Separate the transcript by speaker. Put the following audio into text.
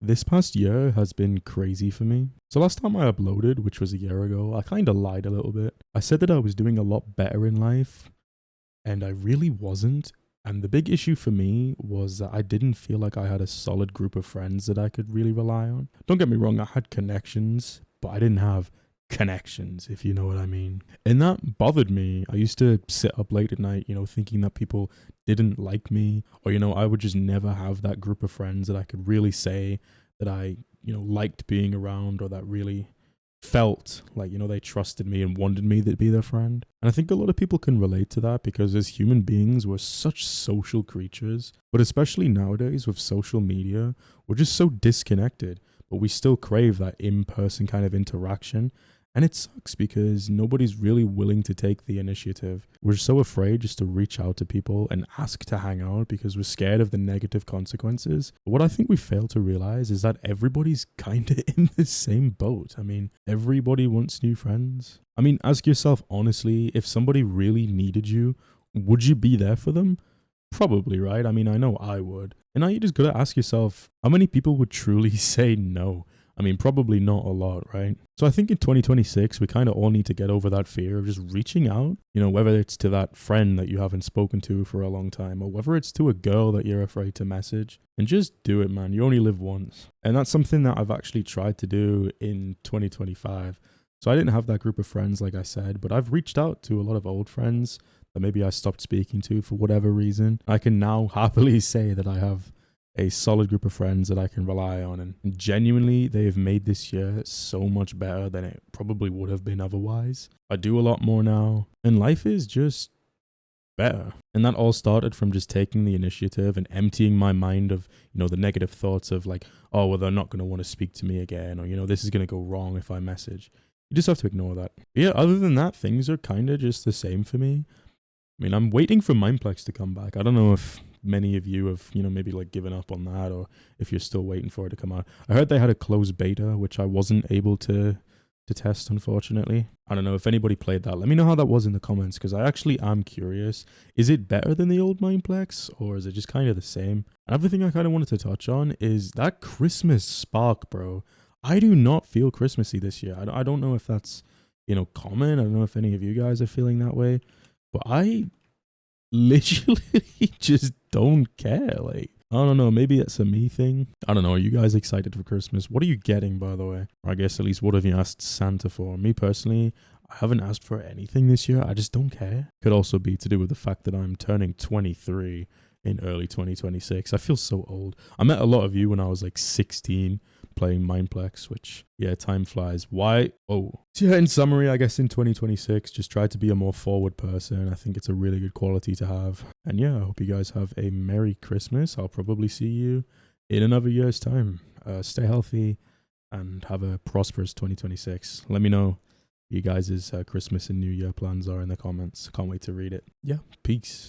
Speaker 1: This past year has been crazy for me. So last time I uploaded, which was a year ago, I kind of lied a little bit. I said that I was doing a lot better in life, and I really wasn't. And the big issue for me was that I didn't feel like I had a solid group of friends that I could really rely on. Don't get me wrong, I had connections, but I didn't have connections, if you know what I mean. And that bothered me. I used to sit up late at night, thinking that people didn't like me, or, I would just never have that group of friends that I could really say that I, liked being around, or that really felt like they trusted me and wanted me to be their friend. And I think a lot of people can relate to that because as human beings we're such social creatures, but especially nowadays with social media we're just so disconnected, but we still crave that in-person kind of interaction. And it sucks because nobody's really willing to take the initiative. We're so afraid just to reach out to people and ask to hang out because we're scared of the negative consequences. But what I think we fail to realize is that everybody's kind of in the same boat. I mean, everybody wants new friends. I mean, ask yourself honestly, if somebody really needed you, would you be there for them? Probably, right? I mean, I know I would. And now you just gotta ask yourself, how many people would truly say no? I mean, probably not a lot, right? So I think in 2026, we kind of all need to get over that fear of just reaching out, whether it's to that friend that you haven't spoken to for a long time, or whether it's to a girl that you're afraid to message, and just do it, man. You only live once. And that's something that I've actually tried to do in 2025. So I didn't have that group of friends, like I said, but I've reached out to a lot of old friends that maybe I stopped speaking to for whatever reason. I can now happily say that I have a solid group of friends that I can rely on, and genuinely they've made this year so much better than it probably would have been otherwise. I do a lot more now, and life is just better. And that all started from just taking the initiative and emptying my mind of, the negative thoughts of like, oh, well, they're not going to want to speak to me again, or, this is going to go wrong if I message. You just have to ignore that. But yeah, other than that, things are kind of just the same for me. I mean, I'm waiting for Mindplex to come back. I don't know if many of you have, maybe like given up on that, or if you're still waiting for it to come out. I heard they had a closed beta, which I wasn't able to test, unfortunately. I don't know if anybody played that. Let me know how that was in the comments, because I actually am curious. Is it better than the old Mindplex, or is it just kind of the same? Another thing I kind of wanted to touch on is that Christmas spark, bro. I do not feel Christmassy this year. I don't know if that's, common. I don't know if any of you guys are feeling that way, but I literally just don't care. Like, I don't know, maybe it's a me thing. I don't know. Are you guys excited for Christmas? What are you getting, by the way? Or I guess at least what have you asked Santa for? Me personally, I haven't asked for anything this year. I just don't care. Could also be to do with the fact that I'm turning 23 in early 2026. I feel so old. I met a lot of you when I was like 16 playing Mindplex, which, yeah, time flies. Why? Oh. So yeah, in summary, I guess in 2026, just try to be a more forward person. I think it's a really good quality to have. And yeah, I hope you guys have a Merry Christmas. I'll probably see you in another year's time. Stay healthy and have a prosperous 2026. Let me know what you guys' Christmas and New Year plans are in the comments. Can't wait to read it. Yeah, peace.